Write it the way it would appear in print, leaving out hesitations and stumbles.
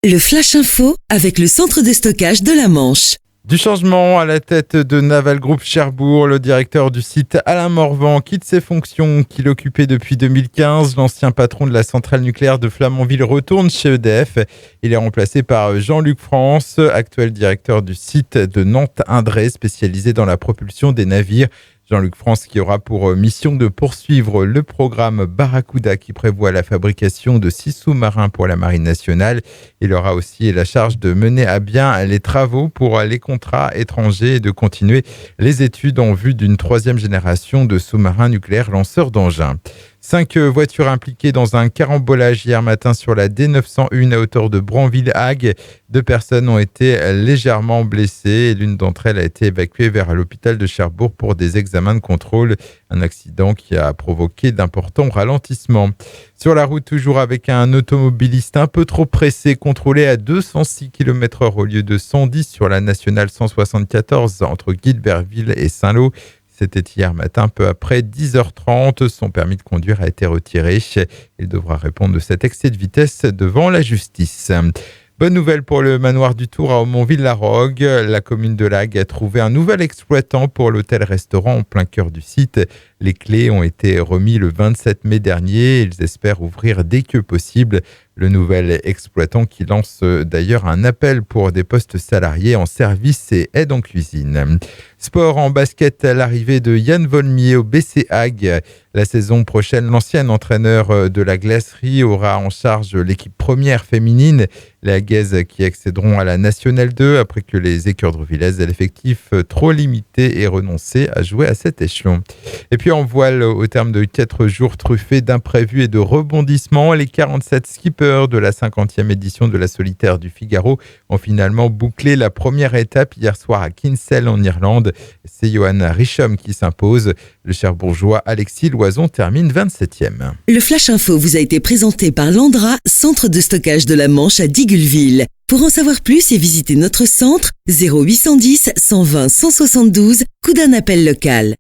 Le Flash Info avec le centre de stockage de la Manche. Du changement à la tête de Naval Group Cherbourg, le directeur du site Alain Morvan quitte ses fonctions qu'il occupait depuis 2015. L'ancien patron de la centrale nucléaire de Flamanville retourne chez EDF. Il est remplacé par Jean-Luc France, actuel directeur du site de Nantes-Indre, spécialisé dans la propulsion des navires. Jean-Luc France qui aura pour mission de poursuivre le programme Barracuda qui prévoit la fabrication de 6 sous-marins pour la Marine nationale. Il aura aussi la charge de mener à bien les travaux pour les contrats étrangers et de continuer les études en vue d'une 3e génération de sous-marins nucléaires lanceurs d'engins. 5 voitures impliquées dans un carambolage hier matin sur la D901 à hauteur de Branville-Hague. 2 personnes ont été légèrement blessées et l'une d'entre elles a été évacuée vers l'hôpital de Cherbourg pour des examens de contrôle. Un accident qui a provoqué d'importants ralentissements. Sur la route, toujours avec un automobiliste un peu trop pressé, contrôlé à 206 km/h au lieu de 110 sur la nationale 174 entre Guilberville et Saint-Lô. C'était hier matin, peu après 10h30. Son permis de conduire a été retiré. Il devra répondre de cet excès de vitesse devant la justice. Bonne nouvelle pour le manoir du Tour à Aumonville-la-Rogue. La commune de Lague a trouvé un nouvel exploitant pour l'hôtel-restaurant en plein cœur du site. Les clés ont été remises le 27 mai dernier. Ils espèrent ouvrir dès que possible. Le nouvel exploitant qui lance d'ailleurs un appel pour des postes salariés en service et aide en cuisine. Sport en basket, l'arrivée de Yann Volmier au BC Hague. La saison prochaine, l'ancien entraîneur de la glacerie aura en charge l'équipe première féminine. Les Haguaises qui accéderont à la Nationale 2 après que les Écures-de-Villers aient l'effectif trop limité et renoncé à jouer à cet échelon. Et puis en voile, au terme de 4 jours truffés d'imprévus et de rebondissements, les 47 skippers de la 50e édition de la Solitaire du Figaro ont finalement bouclé la première étape hier soir à Kinsale en Irlande. C'est Johan Richomme qui s'impose. Le Cherbourgeois Alexis Loison termine 27e. Le Flash Info vous a été présenté par Landra, centre de stockage de la Manche à Digulleville. Pour en savoir plus et visiter notre centre, 0810 120 172, coup d'un appel local.